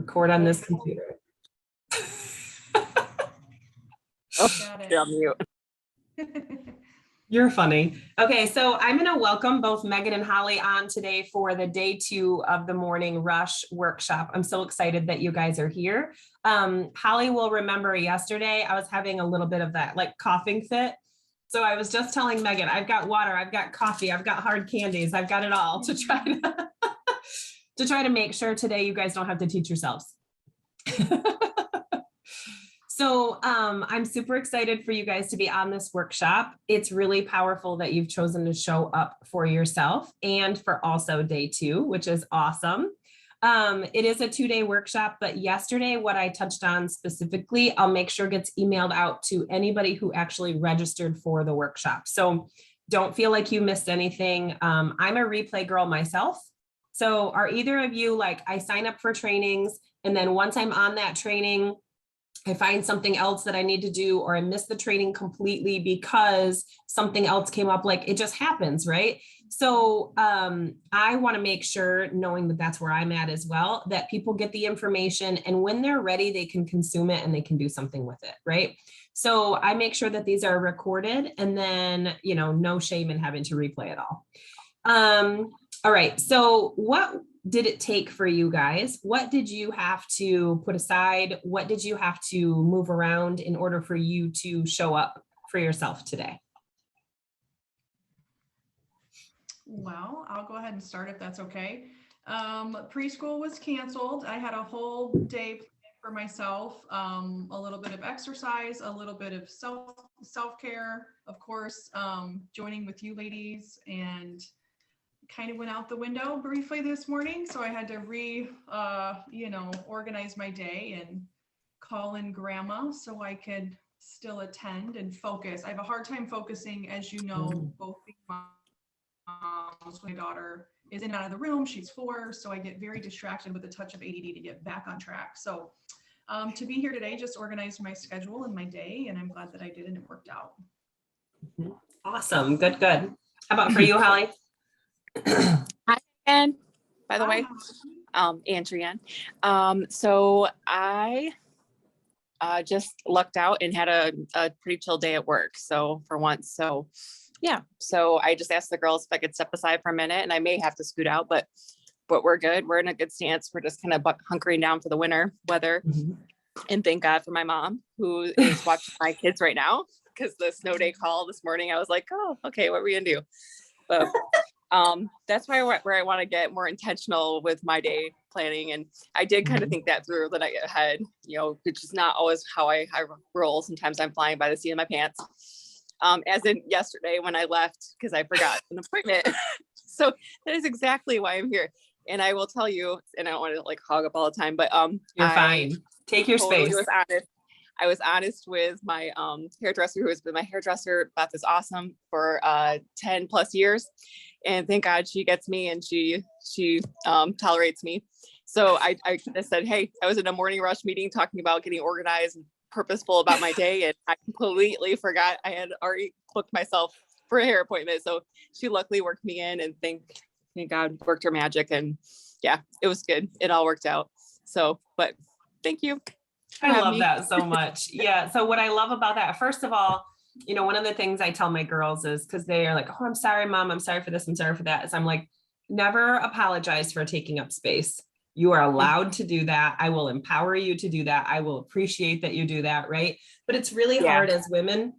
Record on this computer. Oh, you're on mute. You're funny. Okay, so I'm going to welcome both Megan and Holly on today for the day 2 of the Morning Rush workshop. I'm so excited that you guys are here. Holly will remember yesterday I was having a little bit of that like coughing fit. So I was just telling Megan, I've got water, I've got coffee, I've got hard candies, I've got it all to try to make sure today you guys don't have to teach yourselves. So I'm super excited for you guys to be on this workshop. It's really powerful that you've chosen to show up for yourself and for also day 2, which is awesome. It is a 2-day workshop, but yesterday what I touched on specifically, I'll make sure gets emailed out to anybody who actually registered for the workshop. So don't feel like you missed anything. I'm a replay girl myself. So are either of you like, I sign up for trainings and then once I'm on that training, I find something else that I need to do, or I miss the training completely because something else came up, like it just happens, right? So I want to make sure, knowing that that's where I'm at as well, that people get the information and when they're ready, they can consume it and they can do something with it, right? So I make sure that these are recorded and then, you know, no shame in having to replay it all. All right, so what did it take for you guys? What did you have to put aside? What did you have to move around in order for you to show up for yourself today? Well, I'll go ahead and start if that's okay. Preschool was canceled. I had a whole day planned for myself, a little bit of exercise, a little bit of self-care, of course, joining with you ladies, and kind of went out the window briefly this morning. So I had to organize my day and call in grandma so I could still attend and focus. I have a hard time focusing, as you know, both being moms. My daughter is in and out of the room. She's 4. So I get very distracted with a touch of ADD to get back on track. So to be here today, just organized my schedule and my day, and I'm glad that I did and it worked out. Awesome. Good. How about for you, Holly? Hi again, by the way, Andrea. So I just lucked out and had a pretty chill day at work. So for once, so yeah. So I just asked the girls if I could step aside for a minute, and I may have to scoot out, but we're good. We're in a good stance. We're just kind of hunkering down for the winter weather. Mm-hmm. And thank God for my mom, who is watching my kids right now, because the snow day call this morning, I was like, oh, okay, what are we gonna do? But that's where I want to get more intentional with my day planning. And I did kind of think that through the night ahead, which is not always how I roll. Sometimes I'm flying by the seat of my pants. As in yesterday when I left, because I forgot an appointment. So that is exactly why I'm here. And I will tell you, and I don't want to like hog up all the time, but you're fine. Take your space. I was honest with my hairdresser, who has been my hairdresser about this awesome for 10 plus years. And thank God she gets me and she tolerates me. So I said, hey, I was in a morning rush meeting talking about getting organized and purposeful about my day. And I completely forgot I had already booked myself for a hair appointment. So she luckily worked me in, and thank God worked her magic. And yeah, it was good. It all worked out. So, but thank you. I love that so much. Yeah. So what I love about that, first of all, one of the things I tell my girls is, because they are like, oh, I'm sorry, mom, I'm sorry for this, I'm sorry for that, is I'm like, never apologize for taking up space. You are allowed to do that. I will empower you to do that. I will appreciate that you do that, right? But it's really hard as women.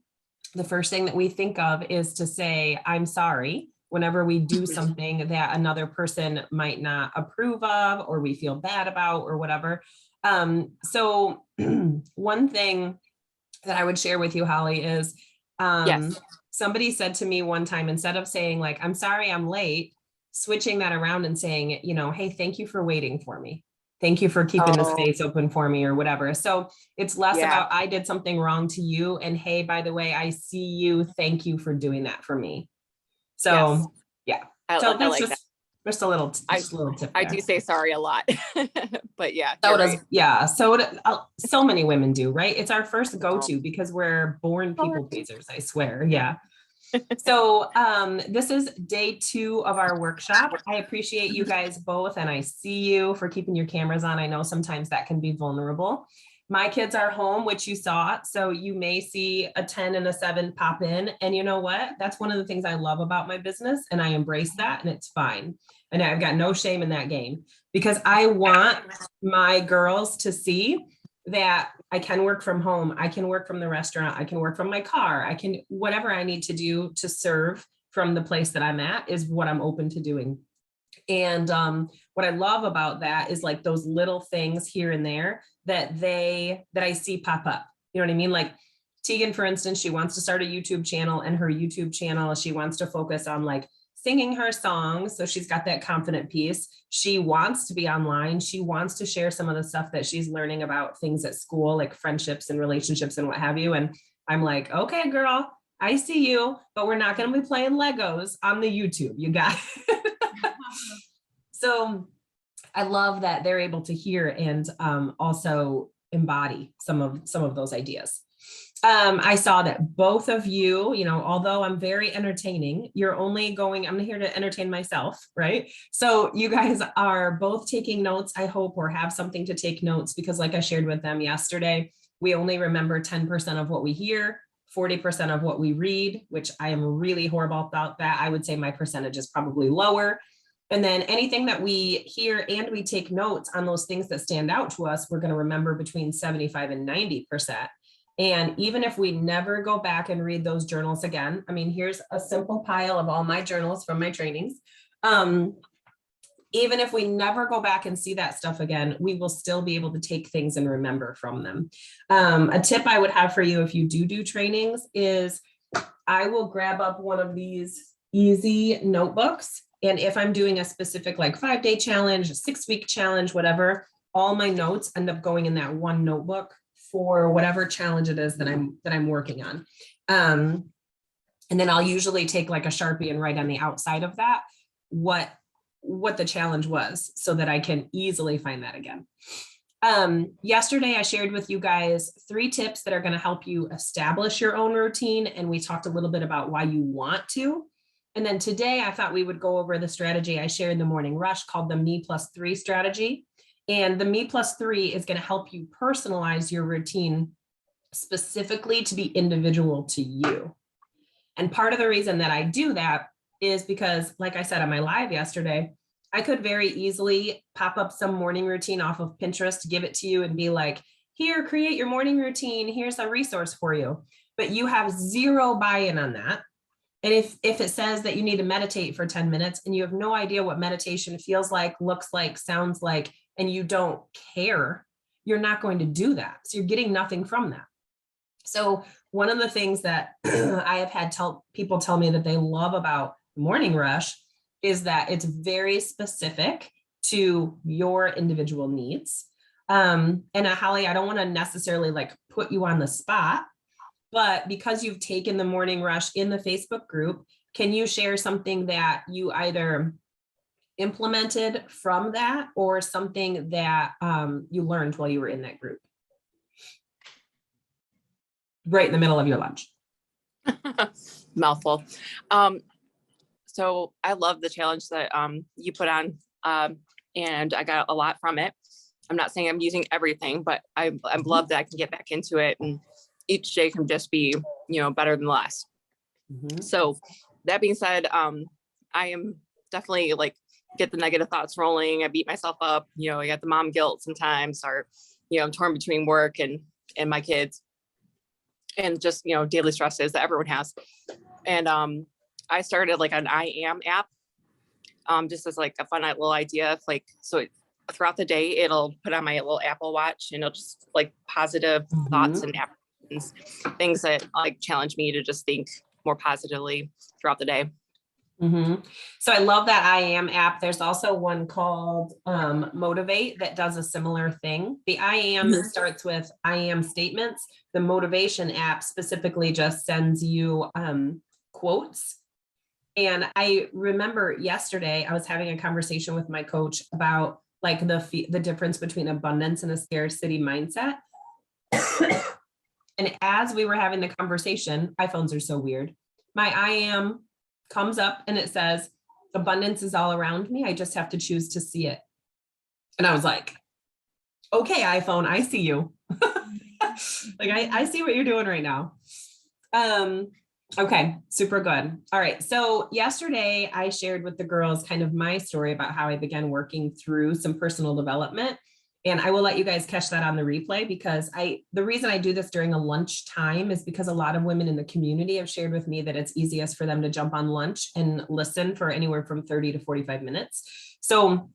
The first thing that we think of is to say, I'm sorry, whenever we do something that another person might not approve of, or we feel bad about, or whatever. So one thing that I would share with you, Holly, is somebody said to me one time, instead of saying like, I'm sorry, I'm late, switching that around and saying, hey, thank you for waiting for me. Thank you for keeping the space open for me, or whatever. So it's less about I did something wrong to you, and hey, by the way, I see you. Thank you for doing that for me. So so that's just a little tip. I do say sorry a lot, but yeah. So many women do, right? It's our first go-to because we're born people pleasers, I swear. Yeah. So this is day 2 of our workshop. I appreciate you guys both, and I see you for keeping your cameras on. I know sometimes that can be vulnerable. My kids are home, which you saw, so you may see a 10 and a 7 pop in. And you know what? That's one of the things I love about my business, and I embrace that, and it's fine. And I've got no shame in that game, because I want my girls to see that I can work from home. I can work from the restaurant. I can work from my car. I can, whatever I need to do to serve from the place that I'm at is what I'm open to doing. And what I love about that is like those little things here and there that I see pop up. You know what I mean? Like Tegan, for instance, she wants to start a YouTube channel, and her YouTube channel, she wants to focus on like singing her songs. So she's got that confident piece. She wants to be online. She wants to share some of the stuff that she's learning about things at school, like friendships and relationships and what have you. And I'm like, okay, girl, I see you, but we're not going to be playing Legos on the YouTube. You got it. So I love that they're able to hear and also embody some of those ideas. I saw that both of you, although I'm very entertaining, you're only going, I'm here to entertain myself, right? So you guys are both taking notes, I hope, or have something to take notes, because like I shared with them yesterday, we only remember 10% of what we hear, 40% of what we read, which I am really horrible about that. I would say my percentage is probably lower. And then anything that we hear and we take notes on those things that stand out to us, we're going to remember between 75 and 90%. And even if we never go back and read those journals again, I mean, here's a simple pile of all my journals from my trainings. Even if we never go back and see that stuff again, we will still be able to take things and remember from them. A tip I would have for you if you do trainings is I will grab up one of these easy notebooks. And if I'm doing a specific like 5-day challenge, a 6-week challenge, whatever, all my notes end up going in that one notebook for whatever challenge it is that I'm working on. And then I'll usually take like a Sharpie and write on the outside of that what the challenge was, so that I can easily find that again. Yesterday, I shared with you guys 3 tips that are going to help you establish your own routine. And we talked a little bit about why you want to. And then today I thought we would go over the strategy I shared in the morning rush called the ME+3 strategy. And the ME+3 is going to help you personalize your routine specifically to be individual to you. And part of the reason that I do that is because, like I said on my live yesterday, I could very easily pop up some morning routine off of Pinterest, give it to you and be like, here, create your morning routine. Here's a resource for you. But you have zero buy-in on that. And if it says that you need to meditate for 10 minutes and you have no idea what meditation feels like, looks like, sounds like, and you don't care, you're not going to do that. So you're getting nothing from that. So one of the things that I have had people tell me that they love about Morning Rush is that it's very specific to your individual needs. And Holly, I don't want to necessarily like put you on the spot, but because you've taken the Morning Rush in the Facebook group, can you share something that you either implemented from that or something that you learned while you were in that group? Right in the middle of your lunch. Mouthful. So I love the challenge that you put on, and I got a lot from it. I'm not saying I'm using everything, but I love that I can get back into it, and each day can just be, better than the last. Mm-hmm. So that being said, I am definitely like get the negative thoughts rolling. I beat myself up. I got the mom guilt sometimes, or I'm torn between work and my kids, and just daily stresses that everyone has. And I started like an I Am app, just as like a fun little idea. Like, so throughout the day, it'll put on my little Apple Watch, and it'll just like positive mm-hmm. thoughts and affirmations, things that like challenge me to just think more positively throughout the day. Mm-hmm. So I love that I Am app. There's also one called Motivate that does a similar thing. The I Am mm-hmm. starts with I Am statements. The Motivation app specifically just sends you quotes. And I remember yesterday I was having a conversation with my coach about like the difference between abundance and a scarcity mindset. And as we were having the conversation, iPhones are so weird. my I am comes up and it says, abundance is all around me. I just have to choose to see it. And I was like, okay, iPhone, I see you. Like, I see what you're doing right now. Okay, super good. All right. So yesterday I shared with the girls kind of my story about how I began working through some personal development. And I will let you guys catch that on the replay because the reason I do this during a lunch time is because a lot of women in the community have shared with me that it's easiest for them to jump on lunch and listen for anywhere from 30 to 45 minutes. So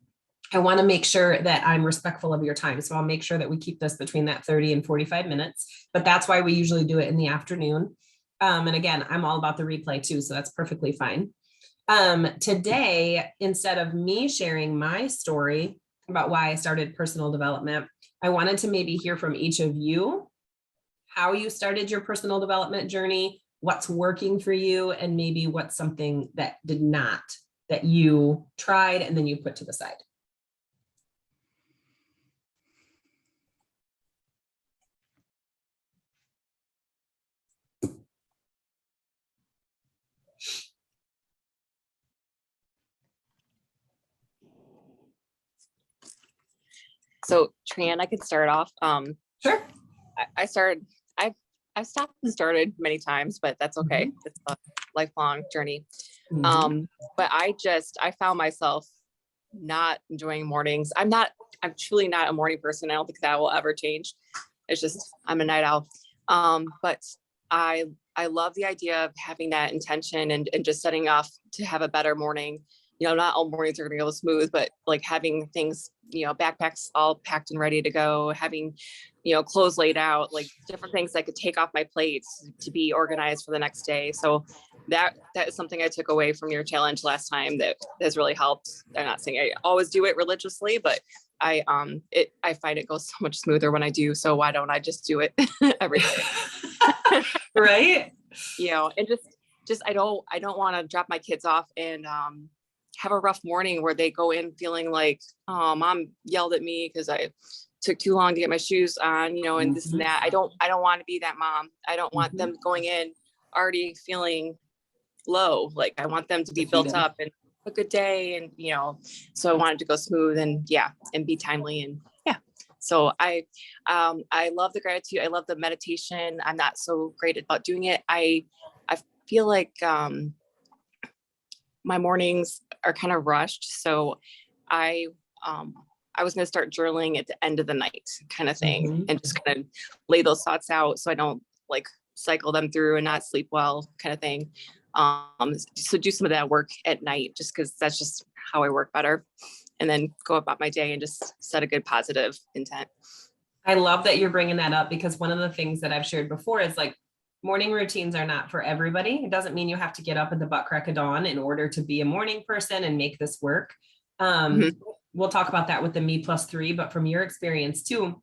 I want to make sure that I'm respectful of your time. So I'll make sure that we keep this between that 30 and 45 minutes, but that's why we usually do it in the afternoon. And again, I'm all about the replay too, so that's perfectly fine. Today, instead of me sharing my story about why I started personal development, I wanted to maybe hear from each of you, how you started your personal development journey, what's working for you, and maybe what's something that did not, that you tried and then you put to the side. So Tran, I could start off. Sure. I've stopped and started many times, but that's okay. Mhm. It's a lifelong journey. Mhm. But I found myself not enjoying mornings. I'm truly not a morning person. I don't think that will ever change. It's just, I'm a night owl. But I love the idea of having that intention and just setting off to have a better morning. Not all mornings are going to go smooth, but like having things, backpacks all packed and ready to go, having, clothes laid out, like different things I could take off my plates to be organized for the next day. So that is something I took away from your challenge last time that has really helped. I'm not saying I always do it religiously, but I find it goes so much smoother when I do. So why don't I just do it every day? Right? And just I don't want to drop my kids off and have a rough morning where they go in feeling like, oh, mom yelled at me because I took too long to get my shoes on, and this and that. I don't want to be that mom. I don't want them going in already feeling low. Like I want them to be built up and a good day. And, so I wanted to go smooth and be timely and So I love the gratitude. I love the meditation. I'm not so great about doing it. I feel like my mornings are kind of rushed. So I was going to start journaling at the end of the night kind of thing and just kind of lay those thoughts out so I don't like cycle them through and not sleep well kind of thing. So do some of that work at night just because that's just how I work better. And then go about my day and just set a good positive intent. I love that you're bringing that up because one of the things that I've shared before is like morning routines are not for everybody. It doesn't mean you have to get up at the butt crack of dawn in order to be a morning person and make this work. We'll talk about that with the ME+3, but from your experience too,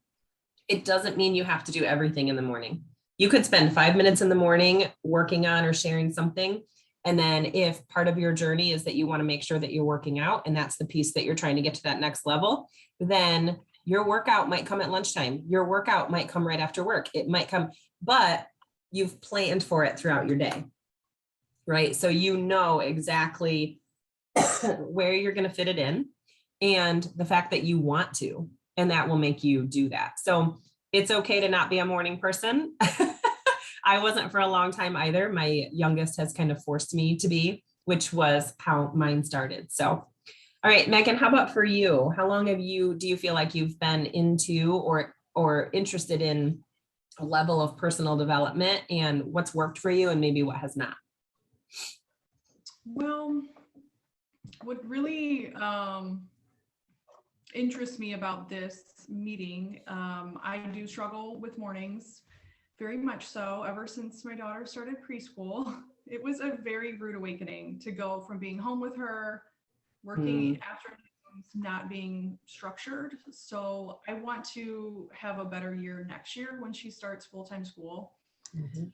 it doesn't mean you have to do everything in the morning. You could spend 5 minutes in the morning working on or sharing something. And then if part of your journey is that you want to make sure that you're working out, and that's the piece that you're trying to get to that next level, then your workout might come at lunchtime. Your workout might come right after work. It might come, but you've planned for it throughout your day, right? So you know exactly where you're going to fit it in and the fact that you want to, and that will make you do that. So it's okay to not be a morning person. I wasn't for a long time either. My youngest has kind of forced me to be, which was how mine started. So, all right, Megan, how about for you? How long do you feel like you've been into or interested in a level of personal development, and what's worked for you and maybe what has not? Well, what really interests me about this meeting, I do struggle with mornings, very much so. Ever since my daughter started preschool, it was a very rude awakening to go from being home with her, working afternoons, not being structured. So I want to have a better year next year when she starts full-time school.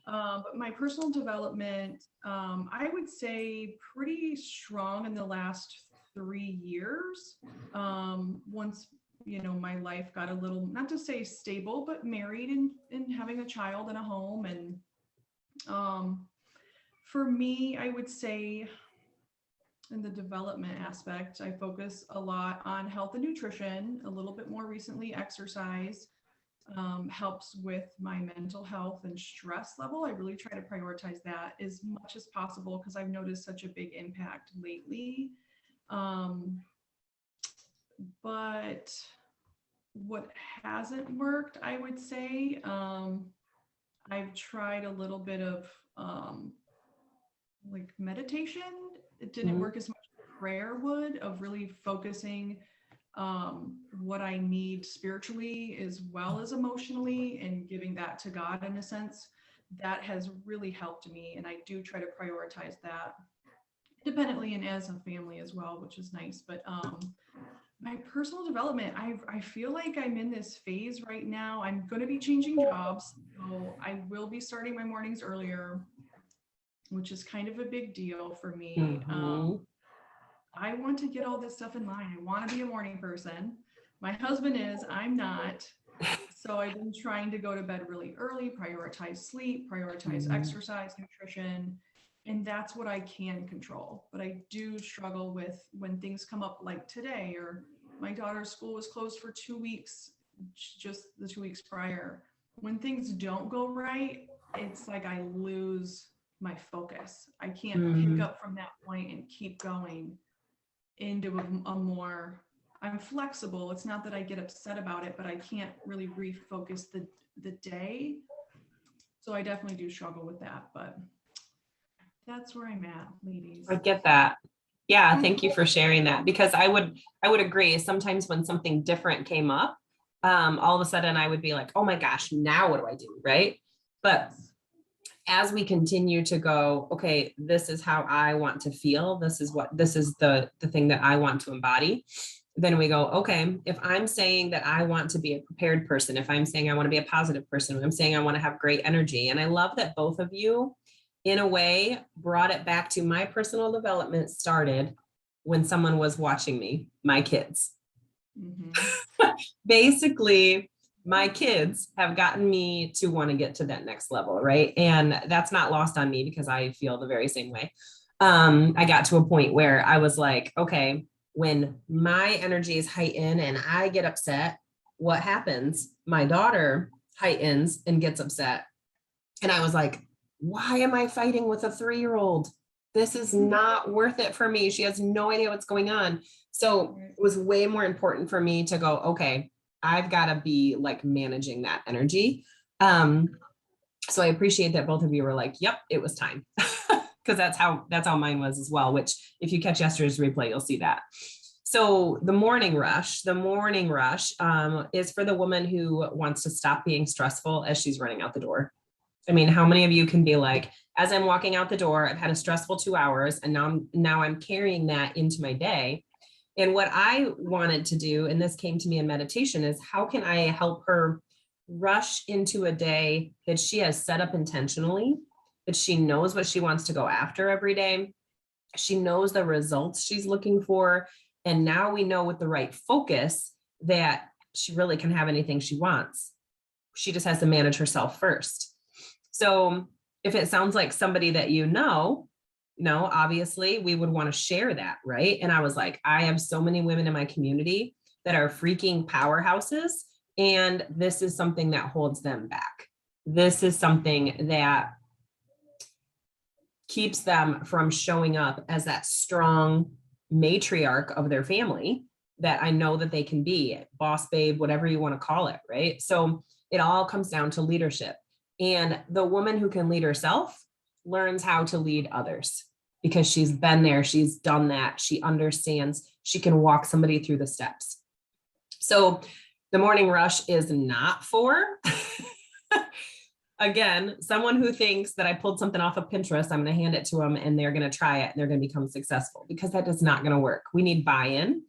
But my personal development, I would say pretty strong in the last 3 years. Once, my life got a little, not to say stable, but married and having a child and a home. And For me, I would say in the development aspect, I focus a lot on health and nutrition, a little bit more recently exercise. Helps with my mental health and stress level. I really try to prioritize that as much as possible because I've noticed such a big impact lately. But what hasn't worked, I would say, I've tried a little bit of like meditation. It didn't work as much as prayer would, of really focusing what I need spiritually as well as emotionally and giving that to God in a sense. That has really helped me. And I do try to prioritize that independently and as a family as well, which is nice. But my personal development, I feel like I'm in this phase right now. I'm going to be changing jobs. So I will be starting my mornings earlier, which is kind of a big deal for me. I want to get all this stuff in line. I want to be a morning person. My husband is, I'm not. So I've been trying to go to bed really early, prioritize sleep, prioritize exercise, nutrition, and that's what I can control. But I do struggle with when things come up like today, or my daughter's school was closed for 2 weeks, just the 2 weeks prior. When things don't go right, it's like I lose my focus. I can't pick up from that point and keep going into a more, I'm flexible. It's not that I get upset about it, but I can't really refocus the day. So I definitely do struggle with that, but that's where I'm at, ladies. I get that. Yeah, thank you for sharing that, because I would agree. Sometimes when something different came up, all of a sudden I would be like, oh my gosh, now what do I do? Right. But as we continue to go, okay, this is how I want to feel. This is the thing that I want to embody. Then we go, okay, if I'm saying that I want to be a prepared person, if I'm saying I want to be a positive person, if I'm saying I want to have great energy. And I love that both of you, in a way, brought it back to my personal development started when someone was watching me, my kids. Basically, my kids have gotten me to want to get to that next level, right? And that's not lost on me because I feel the very same way. I got to a point where I was like, okay, when my energy is heightened and I get upset, what happens? My daughter heightens and gets upset. And I was like, why am I fighting with a 3-year-old? This is not worth it for me. She has no idea what's going on. So it was way more important for me to go, okay, I've got to be like managing that energy. So I appreciate that both of you were like, yep, it was time. Because that's how mine was as well, which if you catch yesterday's replay, you'll see that. So the morning rush is for the woman who wants to stop being stressful as she's running out the door. I mean, how many of you can be like, as I'm walking out the door, I've had a stressful 2 hours and now I'm carrying that into my day. And what I wanted to do, and this came to me in meditation, is how can I help her rush into a day that she has set up intentionally, that she knows what she wants to go after every day. She knows the results she's looking for. And now we know with the right focus that she really can have anything she wants. She just has to manage herself first. So if it sounds like somebody that you know, obviously we would want to share that, right? And I was like, I have so many women in my community that are freaking powerhouses, and this is something that holds them back. This is something that keeps them from showing up as that strong matriarch of their family that I know that they can be, boss babe, whatever you want to call it, right? So it all comes down to leadership. And the woman who can lead herself learns how to lead others because she's been there, she's done that, she understands, she can walk somebody through the steps. So the morning rush is not for, again, someone who thinks that I pulled something off of Pinterest, I'm going to hand it to them and they're going to try it and they're going to become successful, because that is not going to work. We need buy-in.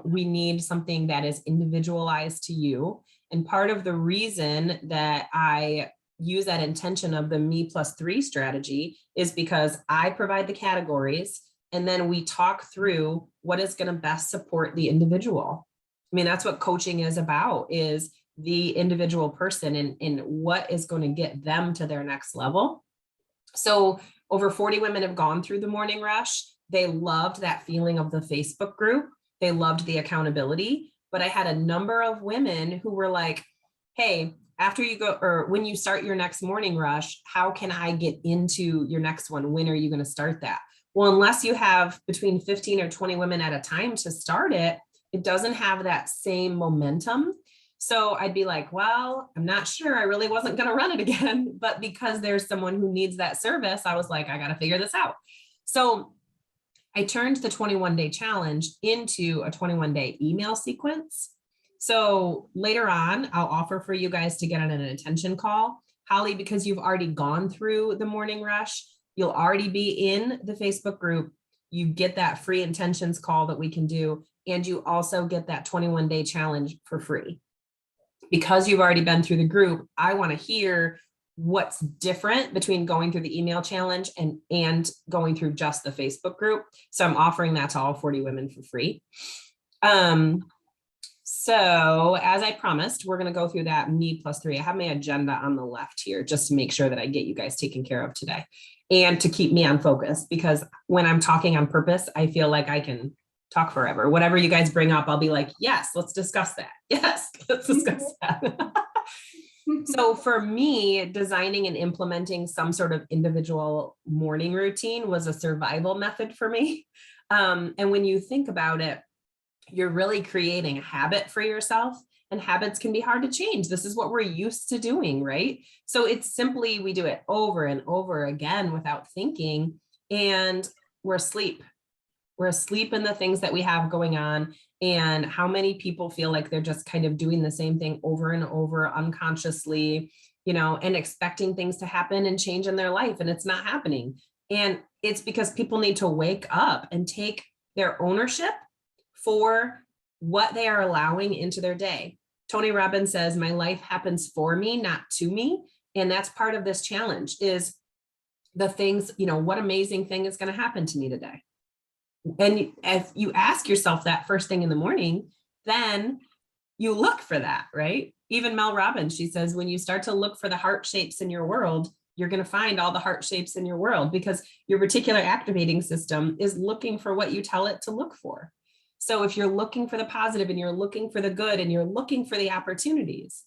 We need something that is individualized to you. And part of the reason that I use that intention of the ME+3 strategy is because I provide the categories and then we talk through what is going to best support the individual. I mean, that's what coaching is about, is the individual person and what is going to get them to their next level. So Over 40 women have gone through the morning rush. They loved that feeling of the Facebook group. They loved the accountability. But I had a number of women who were like, hey, after you go, or when you start your next morning rush, how can I get into your next one? When are you going to start that? Well, unless you have between 15 or 20 women at a time to start it, it doesn't have that same momentum. So I'd be like, well, I'm not sure. I really wasn't going to run it again. But because there's someone who needs that service, I was like, I got to figure this out. So I turned the 21-day challenge into a 21-day email sequence. So later on, I'll offer for you guys to get on an attention call. Holly, because you've already gone through the morning rush, you'll already be in the Facebook group. You get that free intentions call that we can do. And you also get that 21-day challenge for free. Because you've already been through the group, I want to hear what's different between going through the email challenge and going through just the Facebook group. So I'm offering that to all 40 women for free. So as I promised, we're going to go through that ME+3. I have my agenda on the left here just to make sure that I get you guys taken care of today and to keep me on focus, because when I'm talking on purpose, I feel like I can talk forever. Whatever you guys bring up, I'll be like, yes, let's discuss that. Yes, let's discuss that. So for me, designing and implementing some sort of individual morning routine was a survival method for me. And when you think about it, you're really creating a habit for yourself, and habits can be hard to change. This is what we're used to doing, right? So it's simply, we do it over and over again without thinking, and we're asleep. We're asleep in the things that we have going on. And how many people feel like they're just kind of doing the same thing over and over unconsciously, you know, and expecting things to happen and change in their life, and it's not happening. And it's because people need to wake up and take their ownership for what they are allowing into their day. Tony Robbins says, my life happens for me, not to me. And that's part of this challenge, is the things, you know, what amazing thing is going to happen to me today? And if you ask yourself that first thing in the morning, then you look for that, right? Even Mel Robbins, she says, when you start to look for the heart shapes in your world, you're going to find all the heart shapes in your world, because your reticular activating system is looking for what you tell it to look for. So if you're looking for the positive and you're looking for the good and you're looking for the opportunities,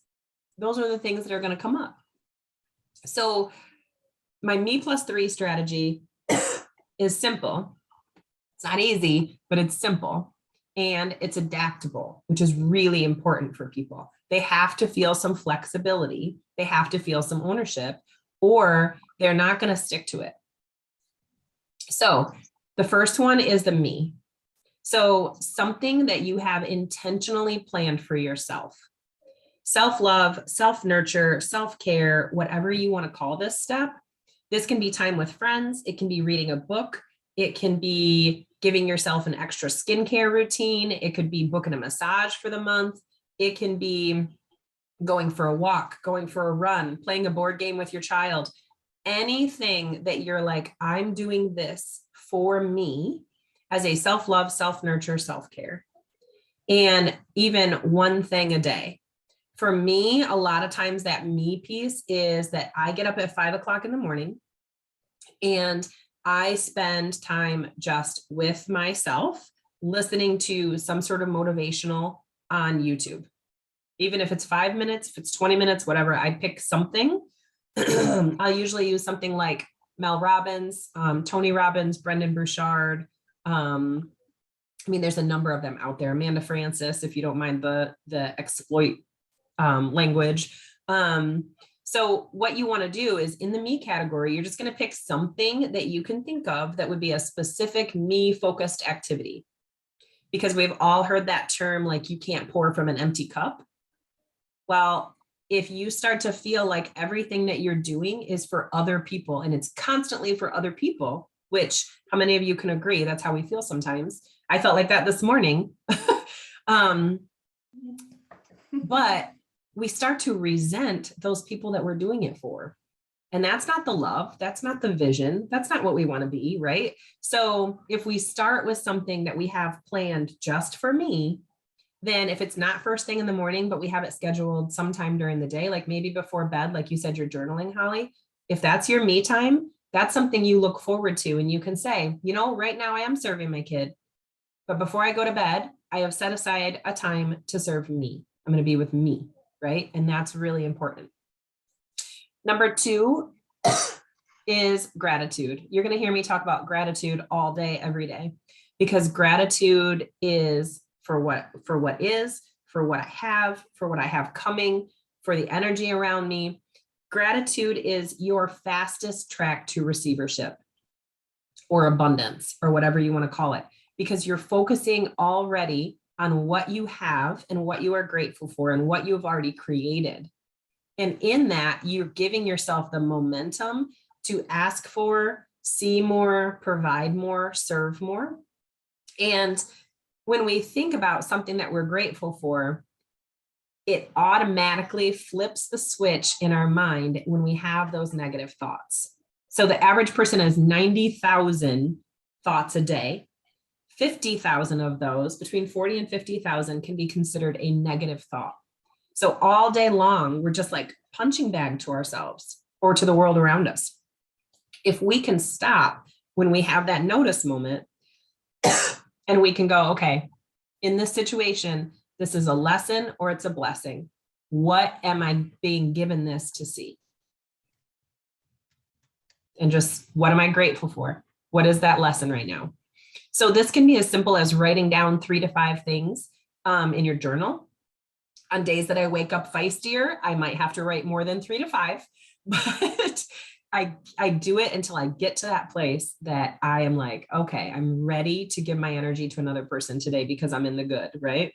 those are the things that are going to come up. So my ME+3 strategy is simple. It's not easy, but it's simple, and it's adaptable, which is really important for people. They have to feel some flexibility. They have to feel some ownership, or they're not going to stick to it. So the first one is the me. So something that you have intentionally planned for yourself. Self-love, self-nurture, self-care, whatever you want to call this step. This can be time with friends. It can be reading a book. It can be giving yourself an extra skincare routine. It could be booking a massage for the month. It can be going for a walk, going for a run, playing a board game with your child. Anything that you're like, I'm doing this for me as a self-love, self-nurture, self-care. And even one thing a day. For me, a lot of times that me piece is that I get up at 5 o'clock in the morning and I spend time just with myself, listening to some sort of motivational on YouTube. Even if it's 5 minutes, if it's 20 minutes, whatever, I pick something. I'll usually use something like Mel Robbins, Tony Robbins, Brendan Burchard. I mean, there's a number of them out there. Amanda Francis, if you don't mind the exploit language. So what you want to do is, in the me category, you're just going to pick something that you can think of that would be a specific me focused activity. Because we've all heard that term, like, you can't pour from an empty cup. Well, if you start to feel like everything that you're doing is for other people, and it's constantly for other people, which how many of you can agree that's how we feel sometimes? I felt like that this morning. But we start to resent those people that we're doing it for. And that's not the love. That's not the vision. That's not what we want to be, right? So if we start with something that we have planned just for me, then if it's not first thing in the morning, but we have it scheduled sometime during the day, like maybe before bed, like you said, you're journaling, Holly. If that's your me time, That's something you look forward to. And you can say, you know, right now I am serving my kid, but before I go to bed, I have set aside a time to serve me. I'm going to be with me, right? And that's really important. Number 2 is gratitude. You're going to hear me talk about gratitude all day, every day, because gratitude is for what is, for what I have coming, for the energy around me. Gratitude is your fastest track to receivership or abundance or whatever you want to call it, because you're focusing already on what you have and what you are grateful for and what you've already created. And in that, you're giving yourself the momentum to ask for, see more, provide more, serve more. And when we think about something that we're grateful for, it automatically flips the switch in our mind when we have those negative thoughts. So the average person has 90,000 thoughts a day. 50,000 of those, between 40 and 50,000, can be considered a negative thought. So all day long, we're just like punching bag to ourselves or to the world around us. If we can stop when we have that notice moment and we can go, okay, in this situation, this is a lesson or it's a blessing. What am I being given this to see? And just what am I grateful for? What is that lesson right now? So this can be as simple as writing down 3 to 5 things in your journal. On days that I wake up feistier, I might have to write more than 3 to 5, but I do it until I get to that place that I am like, okay, I'm ready to give my energy to another person today because I'm in the good, right?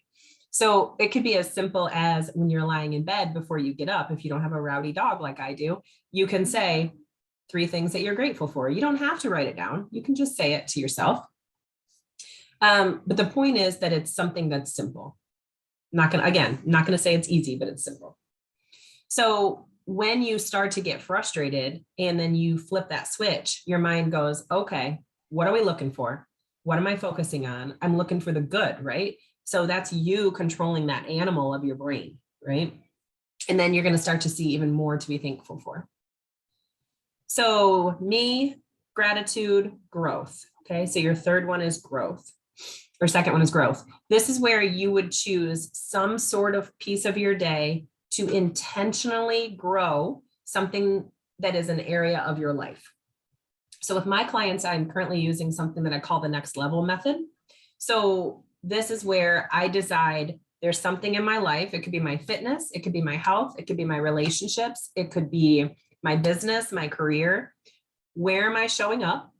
So it could be as simple as when you're lying in bed before you get up, if you don't have a rowdy dog like I do, you can say 3 things that you're grateful for. You don't have to write it down. You can just say it to yourself. But the point is that it's something that's simple. Not going to say it's easy, but it's simple. So when you start to get frustrated and then you flip that switch, your mind goes, okay, what are we looking for? What am I focusing on? I'm looking for the good, right? So that's you controlling that animal of your brain, right? And then you're going to start to see even more to be thankful for. So me, gratitude, growth. Okay, so your third one is growth. Or second one is growth. This is where you would choose some sort of piece of your day to intentionally grow something that is an area of your life. So with my clients, I'm currently using something that I call the next level method. So this is where I decide there's something in my life. It could be my fitness. It could be my health. It could be my relationships. It could be my business, my career. Where am I showing up?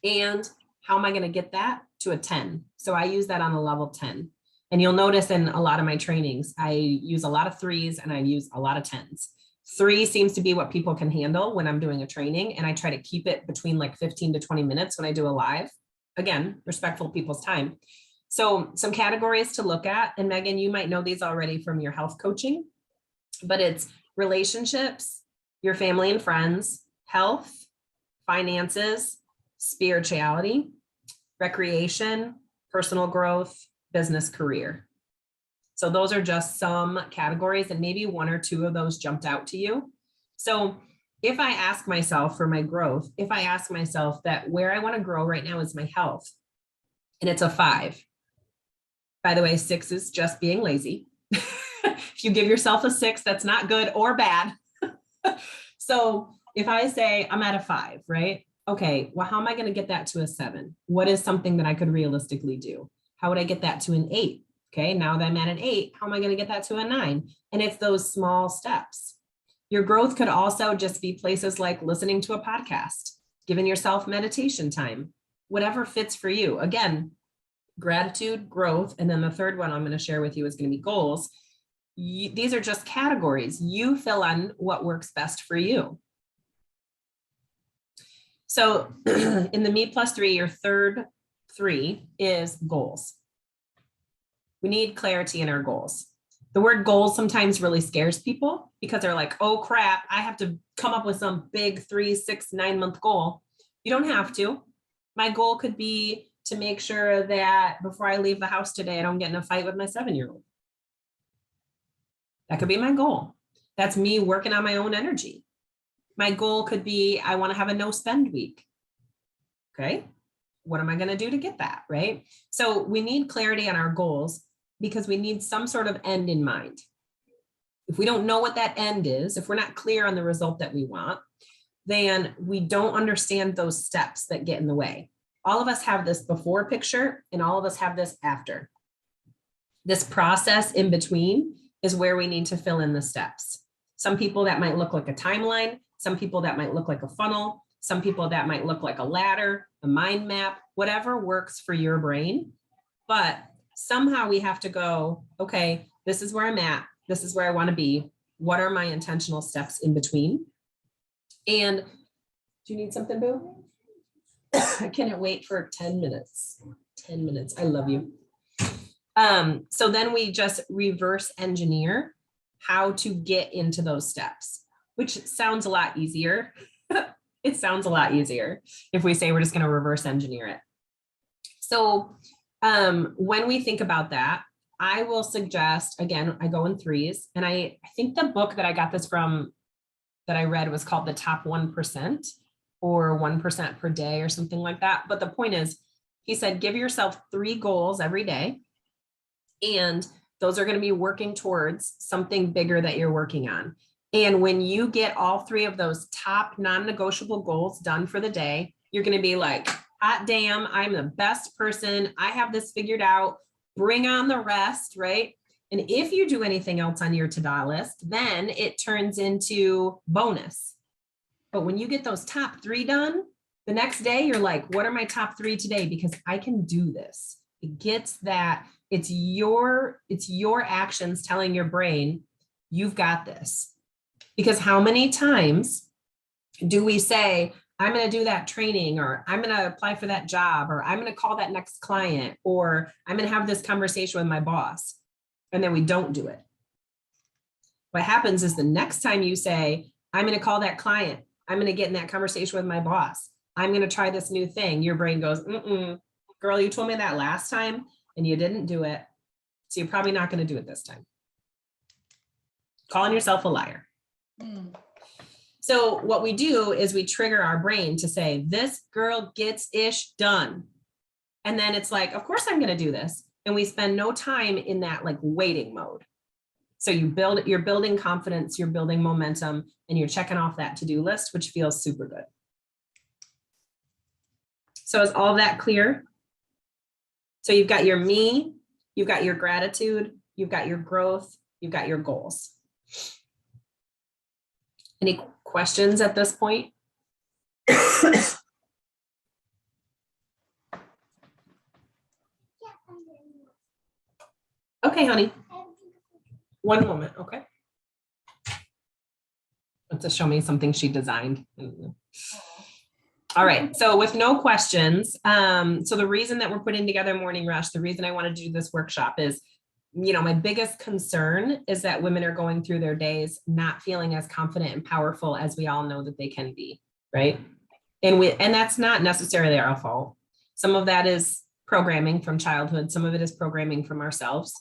And how am I going to get that to a 10? So I use that on a level 10. And you'll notice in a lot of my trainings, I use a lot of 3s and I use a lot of 10s. 3 seems to be what people can handle when I'm doing a training. And I try to keep it between like 15 to 20 minutes when I do a live. Again, respectful of people's time. So some categories to look at, and Megan, you might know these already from your health coaching, but it's relationships, your family and friends, health, finances, spirituality, recreation, personal growth, business, career. So those are just some categories, and maybe 1 or 2 of those jumped out to you. So if I ask myself for my growth, if I ask myself that where I want to grow right now is my health, and it's a 5. By the way, 6 is just being lazy. If you give yourself a 6, that's not good or bad. So if I say I'm at a 5, right? Okay, well, how am I going to get that to a 7? What is something that I could realistically do? How would I get that to an 8? Okay, now that I'm at an 8, how am I going to get that to a 9? And it's those small steps. Your growth could also just be places like listening to a podcast, giving yourself meditation time, whatever fits for you. Again, gratitude, growth, and then the third one I'm going to share with you is going to be goals. These are just categories. You fill in what works best for you. So in the Me+3, your third 3 is goals. We need clarity in our goals. The word goals sometimes really scares people because they're like, oh crap, I have to come up with some big 3, 6, 9 month goal. You don't have to. My goal could be to make sure that before I leave the house today, I don't get in a fight with my 7-year-old. That could be my goal. That's me working on my own energy. My goal could be, I want to have a no spend week. Okay. What am I going to do to get that? Right. So we need clarity on our goals because we need some sort of end in mind. If we don't know what that end is, if we're not clear on the result that we want, then we don't understand those steps that get in the way. All of us have this before picture and all of us have this after. This process in between is where we need to fill in the steps. Some people that might look like a timeline, some people that might look like a funnel, some people that might look like a ladder, a mind map, whatever works for your brain. But somehow we have to go, okay, this is where I'm at. This is where I want to be. What are my intentional steps in between? And do you need something, Boo? I cannot wait for 10 minutes. 10 minutes. I love you. So then we just reverse engineer how to get into those steps, which sounds a lot easier. It sounds a lot easier if we say we're just going to reverse engineer it. So when we think about that, I will suggest, again, I go in threes, and I think the book that I got this from that I read was called The Top 1% or 1% per day or something like that. But the point is, he said, give yourself 3 goals every day. And those are going to be working towards something bigger that you're working on. And when you get all 3 of those top non-negotiable goals done for the day, you're going to be like, hot damn, I'm the best person. I have this figured out. Bring on the rest, right? And if you do anything else on your to-do list, then it turns into bonus. But when you get those top 3 done, the next day you're like, what are my top 3 today? Because I can do this. It gets that it's your actions telling your brain, you've got this. Because how many times do we say, I'm going to do that training, or I'm going to apply for that job, or I'm going to call that next client, or I'm going to have this conversation with my boss, and then we don't do it. What happens is the next time you say, I'm going to call that client, I'm going to get in that conversation with my boss, I'm going to try this new thing, your brain goes, girl, you told me that last time and you didn't do it. So you're probably not going to do it this time. Calling yourself a liar. So what we do is we trigger our brain to say, this girl gets ish done. And then it's like, of course I'm going to do this. And we spend no time in that like waiting mode. So you're building confidence, you're building momentum, and you're checking off that to-do list, which feels super good. So is all that clear? So you've got your me, you've got your gratitude, you've got your growth, you've got your goals. Any questions at this point? Okay, honey. One moment, okay. To show me something she designed. All right, so with no questions, so the reason that we're putting together Morning Rush, the reason I wanted to do this workshop is, my biggest concern is that women are going through their days not feeling as confident and powerful as we all know that they can be, right? And that's not necessarily our fault. Some of that is programming from childhood, some of it is programming from ourselves.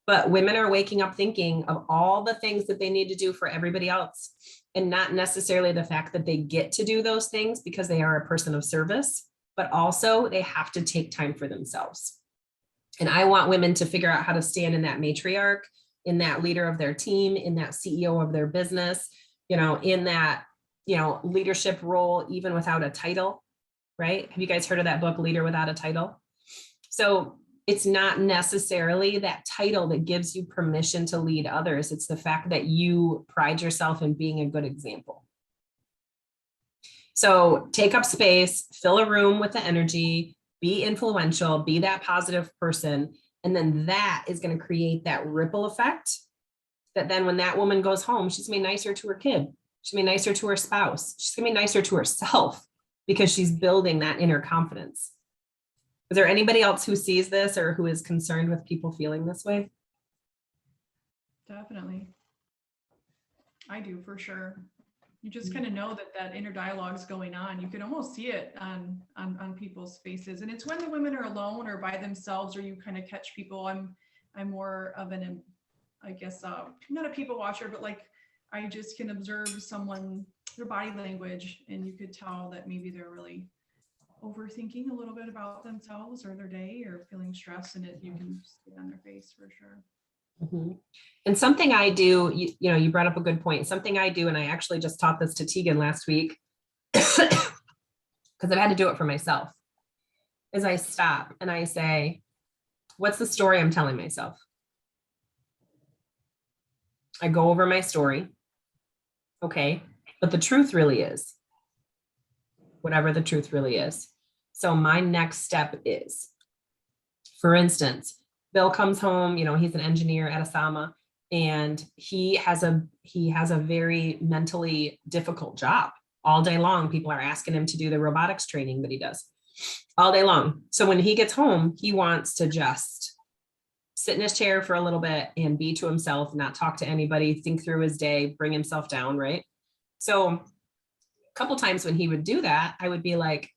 But women are waking up thinking of all the things that they need to do for everybody else, and not necessarily the fact that they get to do those things because they are a person of service, but also they have to take time for themselves. And I want women to figure out how to stand in that matriarch, in that leader of their team, in that CEO of their business, in that, leadership role, even without a title, right? Have you guys heard of that book, Leader Without a Title? So it's not necessarily that title that gives you permission to lead others. It's the fact that you pride yourself in being a good example. So take up space, fill a room with the energy, be influential, be that positive person. And then that is going to create that ripple effect that then when that woman goes home, she's going to be nicer to her kid. She's going to be nicer to her spouse. She's going to be nicer to herself because she's building that inner confidence. Is there anybody else who sees this or who is concerned with people feeling this way? Definitely. I do, for sure. You just kind of know that inner dialogue is going on. You can almost see it on people's faces. And it's when the women are alone or by themselves, or you kind of catch people. I'm more of I guess, not a people watcher, but like I just can observe someone their body language, and you could tell that maybe they're really overthinking a little bit about themselves or their day or feeling stressed, and you can see it on their face for sure. Mhm. And something I do, you brought up a good point. Something I do, and I actually just taught this to Tegan last week because I've had to do it for myself, is I stop and I say, what's the story I'm telling myself? I go over my story. Okay. But the truth really is whatever the truth really is. So my next step is, for instance, Bill comes home, he's an engineer at Asama, and he has a very mentally difficult job. All day long, people are asking him to do the robotics training that he does all day long. So when he gets home, he wants to just sit in his chair for a little bit and be to himself, not talk to anybody, think through his day, bring himself down, right? So a couple times when he would do that, I would be like,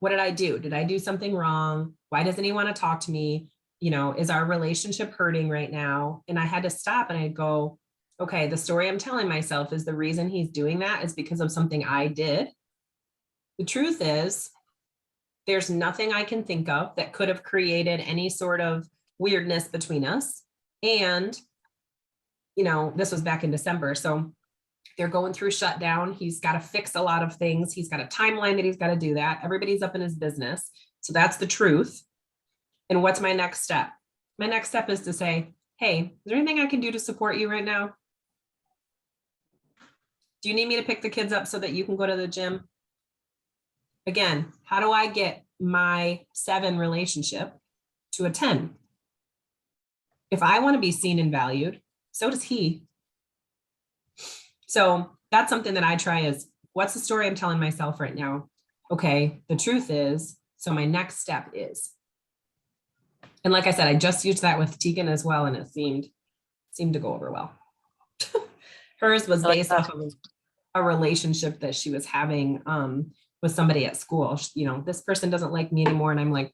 what did I do? Did I do something wrong? Why doesn't he want to talk to me? Is our relationship hurting right now? And I had to stop and I'd go, okay, the story I'm telling myself is the reason he's doing that is because of something I did. The truth is, there's nothing I can think of that could have created any sort of weirdness between us. And, this was back in December. So they're going through shutdown. He's got to fix a lot of things. He's got a timeline that he's got to do that. Everybody's up in his business. So that's the truth. And what's my next step? My next step is to say, hey, is there anything I can do to support you right now? Do you need me to pick the kids up so that you can go to the gym? Again, how do I get my 7 relationship to a 10? If I want to be seen and valued, so does he. So that's something that I try is, what's the story I'm telling myself right now? Okay, the truth is, so my next step is. And like I said, I just used that with Tegan as well, and it seemed to go over well. Hers was based off of a relationship that she was having with somebody at school. This person doesn't like me anymore. And I'm like,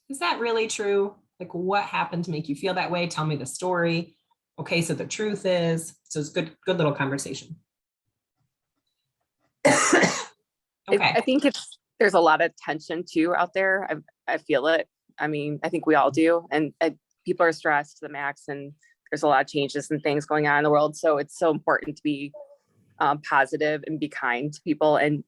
is that really true? Like, what happened to make you feel that way? Tell me the story. Okay, so the truth is, so it's good little conversation. Okay. I think there's a lot of tension too out there. I feel it. I mean, I think we all do. And people are stressed to the max, and there's a lot of changes and things going on in the world. So it's so important to be positive and be kind to people. And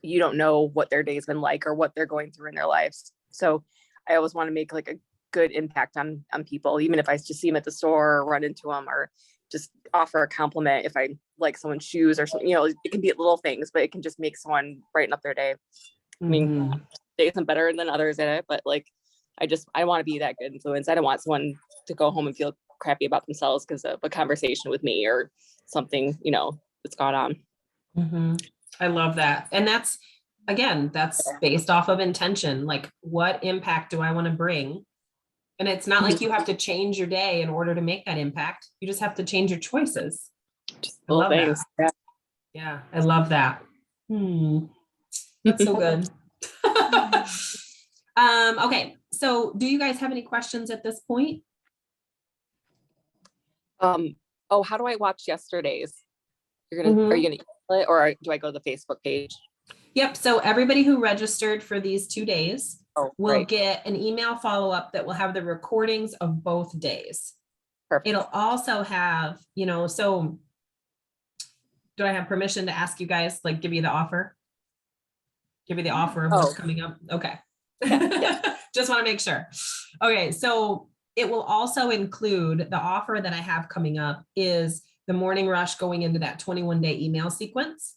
you don't know what their day's been like or what they're going through in their lives. So I always want to make like a good impact on people, even if I just see them at the store or run into them, or just offer a compliment if I like someone's shoes or something. It can be little things, but it can just make someone brighten up their day. I mean, days are better than others at it, but like, I want to be that good influence. I don't want someone to go home and feel crappy about themselves because of a conversation with me or something, that's gone on. I love that. And that's based off of intention. Like, what impact do I want to bring? And it's not like you have to change your day in order to make that impact. You just have to change your choices. I love that. Yeah, I love that. That's so good. Okay, so do you guys have any questions at this point? How do I watch yesterday's? Are you gonna email it, or do I go to the Facebook page? Yep. So everybody who registered for these 2 days will get an email follow-up that will have the recordings of both days. Perfect. It'll also have, so do I have permission to ask you guys, like, give you the offer? Give you the offer of what's coming up? Okay. Yeah. Just want to make sure. Okay. So it will also include the offer that I have coming up is the morning rush going into that 21-day email sequence.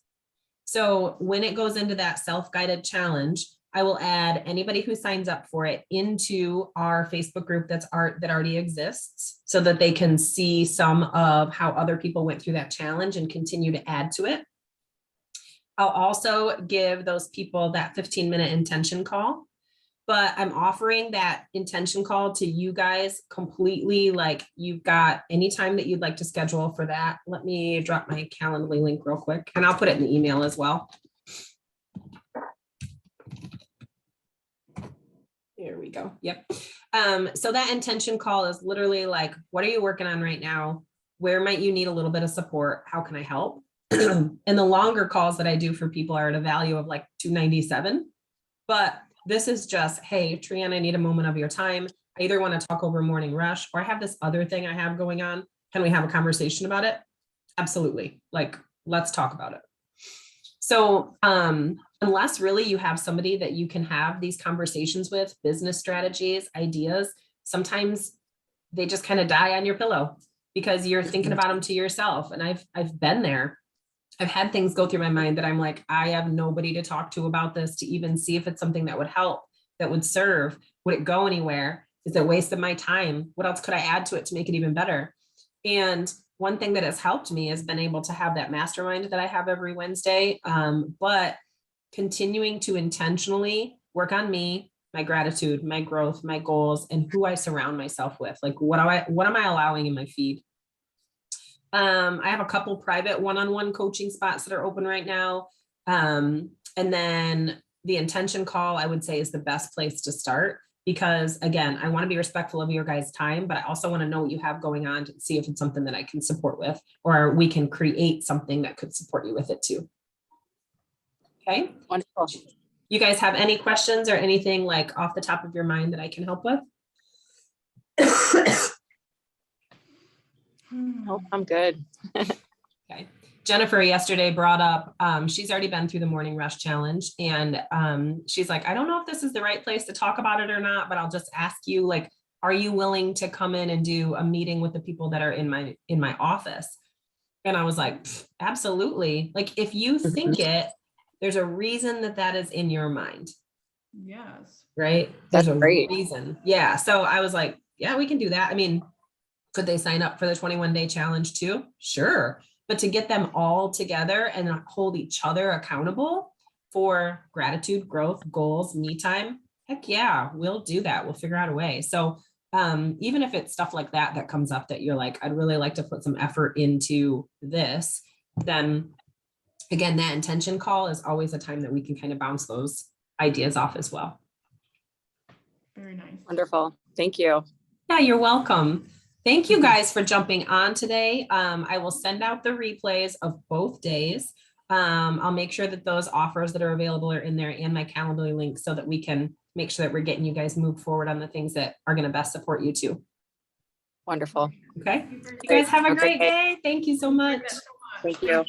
So when it goes into that self-guided challenge, I will add anybody who signs up for it into our Facebook group that already exists, so that they can see some of how other people went through that challenge and continue to add to it. I'll also give those people that 15-minute intention call, but I'm offering that intention call to you guys completely. Like, you've got any time that you'd like to schedule for that. Let me drop my Calendly link real quick, and I'll put it in the email as well. Here we go. Yep. So that intention call is literally like, what are you working on right now? Where might you need a little bit of support? How can I help? And the longer calls that I do for people are at a value of like $297. But this is just, hey, Tran, I need a moment of your time. I either want to talk over morning rush, or I have this other thing I have going on. Can we have a conversation about it? Absolutely. Like, let's talk about it. So unless really you have somebody that you can have these conversations with, business strategies, ideas, sometimes they just kind of die on your pillow because you're thinking about them to yourself. And I've been there. I've had things go through my mind that I'm like, I have nobody to talk to about this, to even see if it's something that would help, that would serve. Would it go anywhere? Is it a waste of my time? What else could I add to it to make it even better? And one thing that has helped me has been able to have that mastermind that I have every Wednesday, but continuing to intentionally work on me, my gratitude, my growth, my goals, and who I surround myself with. Like, what am I allowing in my feed? I have a couple private one-on-one coaching spots that are open right now. And then the intention call, I would say, is the best place to start, because again, I want to be respectful of your guys' time, but I also want to know what you have going on to see if it's something that I can support with, or we can create something that could support you with it too. Okay. Wonderful. You guys have any questions or anything like off the top of your mind that I can help with? Nope, I'm good. Okay. Jennifer yesterday brought up, she's already been through the morning rush challenge, and she's like, I don't know if this is the right place to talk about it or not, but I'll just ask you, like, are you willing to come in and do a meeting with the people that are in my office? And I was like, absolutely. Like, if you think it, there's a reason that is in your mind. Yes. Right? That's There's a great. reason. Yeah. So I was like, yeah, we can do that. I mean, could they sign up for the 21-day challenge too? Sure. But to get them all together and hold each other accountable for gratitude, growth, goals, me time, heck yeah, we'll do that. We'll figure out a way. So even if it's stuff like that comes up that you're like, I'd really like to put some effort into this, then again, that intention call is always a time that we can kind of bounce those ideas off as well. Very nice. Wonderful. Thank you. Yeah, you're welcome. Thank you guys for jumping on today. I will send out the replays of both days. I'll make sure that those offers that are available are in there, and my Calendly link, so that we can make sure that we're getting you guys moved forward on the things that are going to best support you too. Wonderful. Okay. You guys have a great day. Thank you so much. Thank you.